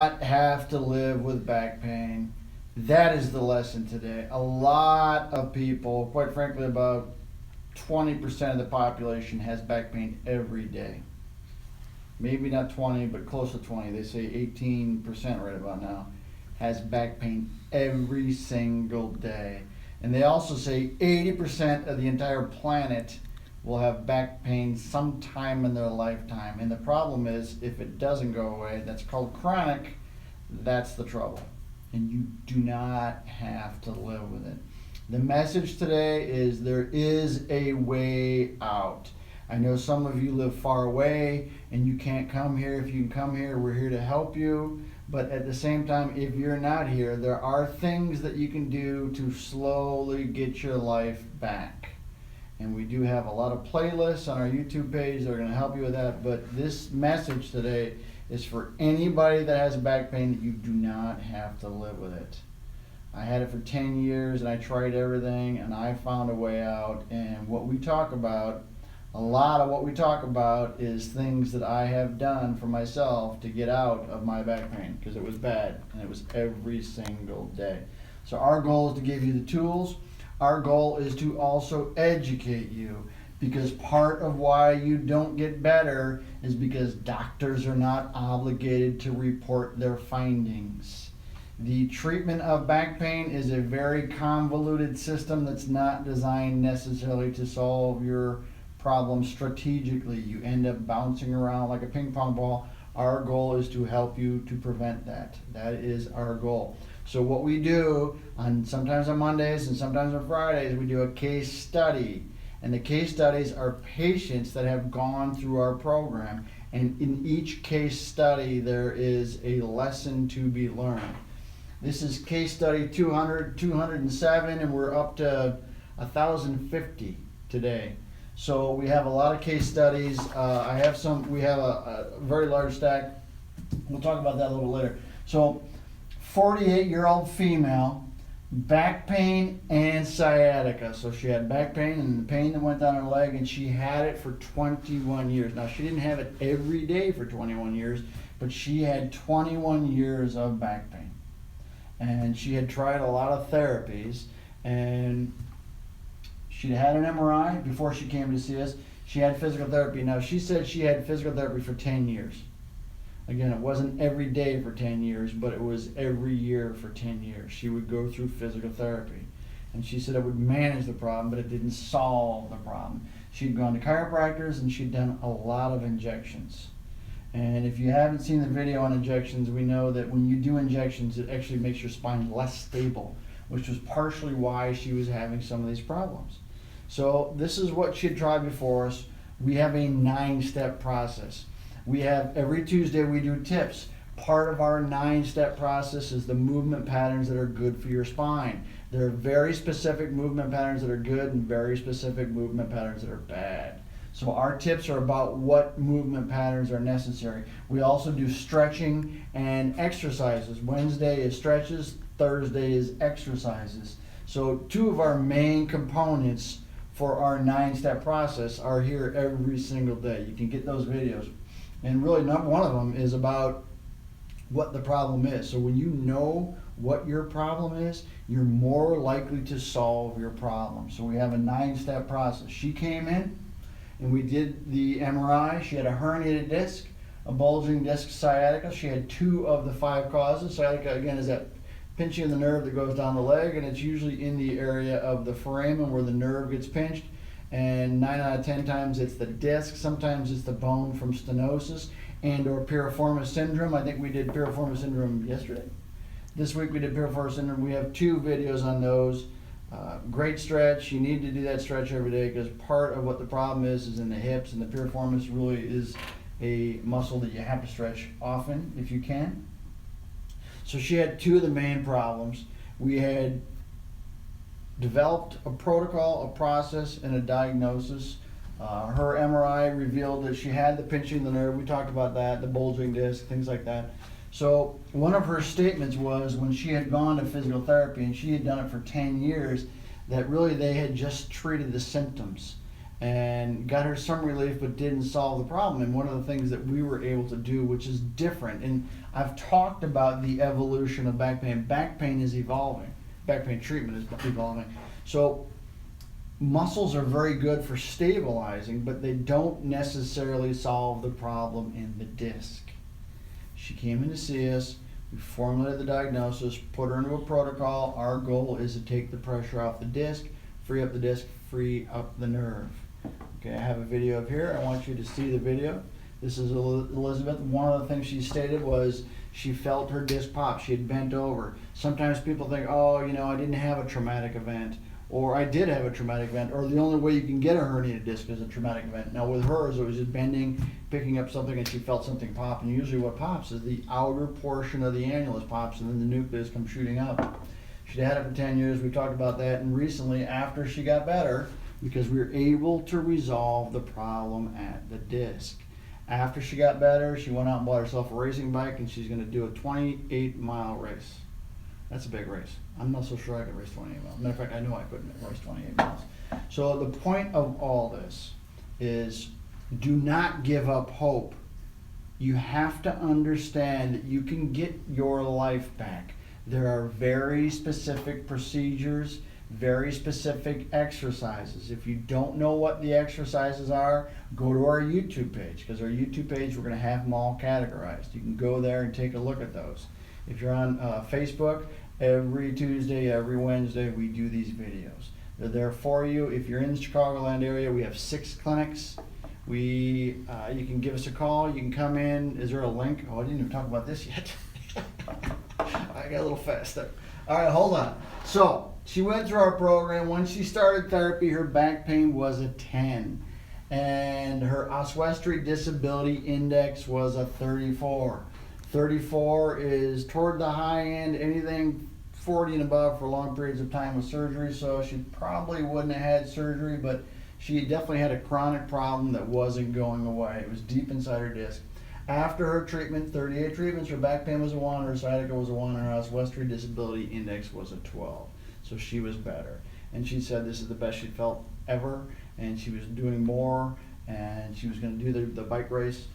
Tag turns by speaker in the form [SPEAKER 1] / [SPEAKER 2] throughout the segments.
[SPEAKER 1] Not have to live with back pain. That is the lesson today. A lot of people, quite frankly, about 20% of the population has back pain every day. Maybe not 20, but close to 20. They say 18% right about now has back pain every single day. And they also say 80% of the entire planet will have back pain sometime in their lifetime. And the problem is, if it doesn't go away, that's called chronic, that's the trouble. And you do not have to live with it. The message today is there is a way out. I know some of you live far away and you can't come here. If you can come here, we're here to help you. But at the same time, if you're not here, there are things that you can do to slowly get your life back. And we do have a lot of playlists on our YouTube page that are going to help you with that. But this message today is for anybody that has back pain, that you do not have to live with it. I had it for 10 years and I tried everything and I found a way out. And what we talk about, a lot of what we talk about is things that I have done for myself to get out of my back pain, because it was bad and it was every single day. So our goal is to give you the tools. Our goal is to also educate you, because part of why you don't get better is because doctors are not obligated to report their findings. The treatment of back pain is a very convoluted system that's not designed necessarily to solve your problem strategically. You end up bouncing around like a ping pong ball. Our goal is to help you to prevent that. That is our goal. So what we do, sometimes on Mondays and sometimes on Fridays, we do a case study. And the case studies are patients that have gone through our program. And in each case study, there is a lesson to be learned. This is case study 207, and we're up to 1,050 today. So we have a lot of case studies. We have a very large stack. We'll talk about that a little later. So 48-year-old female, back pain and sciatica. So she had back pain and the pain that went down her leg, and she had it for 21 years. Now, she didn't have it every day for 21 years, but she had 21 years of back pain. And she had tried a lot of therapies, and she had an MRI before she came to see us. She had physical therapy. Now, she said she had physical therapy for 10 years. Again, it wasn't every day for 10 years, but it was every year for 10 years. She would go through physical therapy. And she said it would manage the problem, but it didn't solve the problem. She'd gone to chiropractors and she'd done a lot of injections. And if you haven't seen the video on injections, we know that when you do injections, it actually makes your spine less stable, which was partially why she was having some of these problems. So this is what she had tried before us. We have a 9-step process. We have, every Tuesday we do tips. Part of our 9-step process is the movement patterns that are good for your spine. There are very specific movement patterns that are good and very specific movement patterns that are bad. So our tips are about what movement patterns are necessary. We also do stretching and exercises. Wednesday is stretches, Thursday is exercises. So 2 of our main components for our 9-step process are here every single day. You can get those videos. And really, number one of them is about what the problem is. So when you know what your problem is, you're more likely to solve your problem. So we have a 9-step process. She came in and we did the MRI. She had a herniated disc, a bulging disc, sciatica. She had 2 of the 5 causes. Sciatica, again, is that pinching of the nerve that goes down the leg, and it's usually in the area of the foramen where the nerve gets pinched. And 9 out of 10 times it's the disc. Sometimes it's the bone from stenosis and or piriformis syndrome. I think we did piriformis syndrome yesterday. This week we did piriformis syndrome. We have 2 videos on those. Great stretch. You need to do that stretch every day, because part of what the problem is in the hips, and the piriformis really is a muscle that you have to stretch often if you can. So she had 2 of the main problems. We had developed a protocol, a process, and a diagnosis. Her MRI revealed that she had the pinching of the nerve. We talked about that, the bulging disc, things like that. So one of her statements was, when she had gone to physical therapy and she had done it for 10 years, that really they had just treated the symptoms and got her some relief, but didn't solve the problem. And one of the things that we were able to do, which is different, and I've talked about the evolution of back pain. Back pain is evolving. Back pain treatment is evolving. So muscles are very good for stabilizing, but they don't necessarily solve the problem in the disc. She came in to see us. We formulated the diagnosis, put her into a protocol. Our goal is to take the pressure off the disc, free up the disc, free up the nerve. Okay, I have a video up here. I want you to see the video. This is Elizabeth. One of the things she stated was she felt her disc pop. She had bent over. Sometimes people think, oh, you know, I didn't have a traumatic event, or I did have a traumatic event, or the only way you can get a herniated disc is a traumatic event. Now with hers, it was just bending, picking up something, and she felt something pop. And usually what pops is the outer portion of the annulus pops, and then the nucleus comes shooting up. She'd had it for 10 years. We talked about that. And recently, after she got better, because we were able to resolve the problem at the disc. After she got better, she went out and bought herself a racing bike, and she's going to do a 28-mile race. That's a big race. I'm not so sure I could race 28 miles. Matter of fact, I know I couldn't race 28 miles. So the point of all this is, do not give up hope. You have to understand that you can get your life back. There are very specific procedures, very specific exercises. If you don't know what the exercises are, go to our YouTube page, because our YouTube page, we're going to have them all categorized. You can go there and take a look at those. If you're on Facebook, every Tuesday, every Wednesday, we do these videos. They're there for you. If you're in the Chicagoland area, we have 6 clinics. You can give us a call. You can come in. Is there a link? Oh, I didn't even talk about this yet. I got a little fast there. All right, hold on. So she went through our program. When she started therapy, her back pain was a 10. And her Oswestry Disability Index was a 34. 34 is toward the high end. Anything 40 and above for long periods of time with surgery. So she probably wouldn't have had surgery, but she definitely had a chronic problem that wasn't going away. It was deep inside her disc. After her treatment, 38 treatments, her back pain was a 1, her sciatica was a 1, and her Oswestry Disability Index was a 12. So she was better. And she said this is the best she'd felt ever, and she was doing more, and she was going to do the bike race.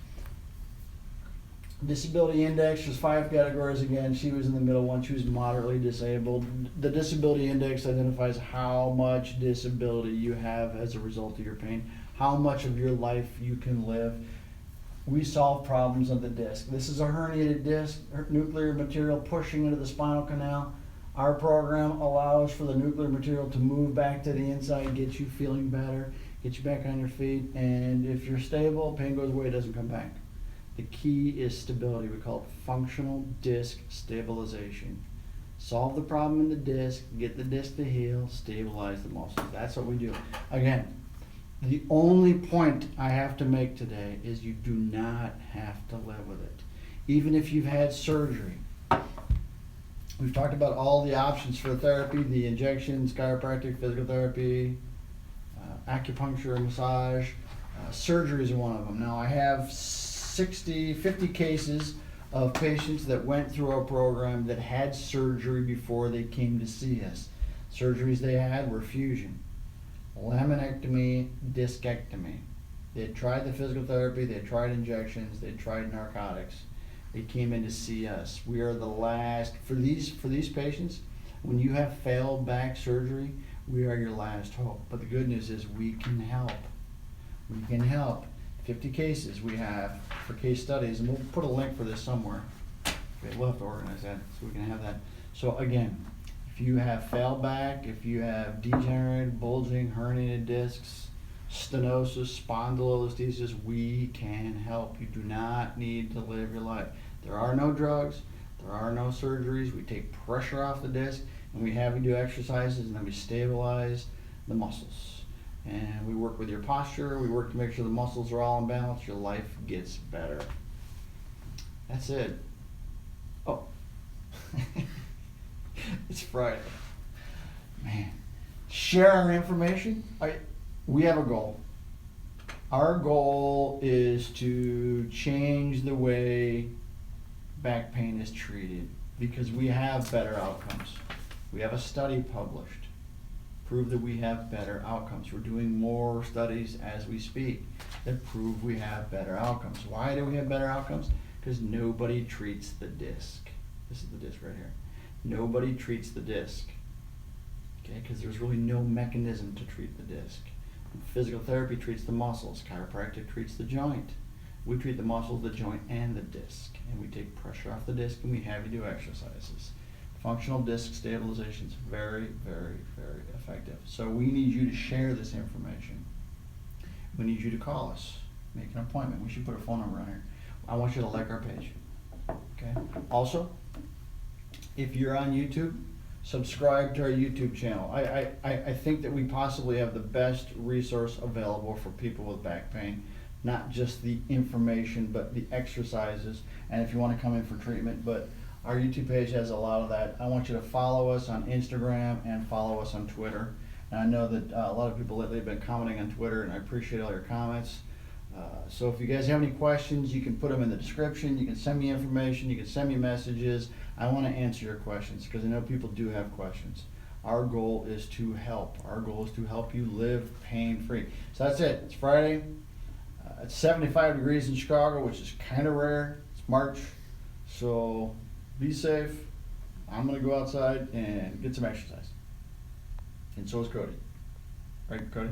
[SPEAKER 1] Disability Index was 5 categories again. She was in the middle one. She was moderately disabled. The Disability Index identifies how much disability you have as a result of your pain, how much of your life you can live. We solve problems of the disc. This is a herniated disc, nuclear material pushing into the spinal canal. Our program allows for the nuclear material to move back to the inside, get you feeling better, get you back on your feet, and if you're stable, pain goes away, it doesn't come back. The key is stability. We call it functional disc stabilization. Solve the problem in the disc, get the disc to heal, stabilize the muscles. That's what we do. Again, the only point I have to make today is you do not have to live with it. Even if you've had surgery. We've talked about all the options for therapy, the injections, chiropractic, physical therapy, acupuncture, massage. Surgery is one of them. Now I have 50 cases of patients that went through our program that had surgery before they came to see us. Surgeries they had were fusion, laminectomy, discectomy. They had tried the physical therapy, they had tried injections, they had tried narcotics. They came in to see us. We are the last, for these patients, when you have failed back surgery, we are your last hope. But the good news is we can help. We can help. 50 cases we have for case studies, and we'll put a link for this somewhere. Okay, we'll have to organize that so we can have that. So again, if you have failed back, if you have degenerated, bulging, herniated discs, stenosis, spondylolisthesis, we can help. You do not need to live your life. There are no drugs, there are no surgeries. We take pressure off the disc, and we have you do exercises, and then we stabilize the muscles. And we work with your posture, we work to make sure the muscles are all in balance, your life gets better. That's it. Oh, it's Friday. Man, share our information. We have a goal. Our goal is to change the way back pain is treated, because we have better outcomes. We have a study published prove that we have better outcomes. We're doing more studies as we speak that prove we have better outcomes. Why do we have better outcomes? Because nobody treats the disc. This is the disc right here. Nobody treats the disc. Okay, because there's really no mechanism to treat the disc. Physical therapy treats the muscles. Chiropractic treats the joint. We treat the muscles, the joint, and the disc. And we take pressure off the disc and we have you do exercises. Functional disc stabilization is very, very, very effective. So we need you to share this information. We need you to call us, make an appointment. We should put a phone number on here. I want you to like our page. Okay. Also, if you're on YouTube, subscribe to our YouTube channel. I think that we possibly have the best resource available for people with back pain. Not just the information, but the exercises, and if you want to come in for treatment. But our YouTube page has a lot of that. I want you to follow us on Instagram and follow us on Twitter. And I know that a lot of people lately have been commenting on Twitter, and I appreciate all your comments. So if you guys have any questions, you can put them in the description. You can send me information. You can send me messages. I want to answer your questions because I know people do have questions. Our goal is to help. Our goal is to help you live pain-free. So that's it. It's Friday. It's 75 degrees in Chicago, which is kind of rare. It's March. So be safe. I'm going to go outside and get some exercise. And so is Cody. Right, Cody?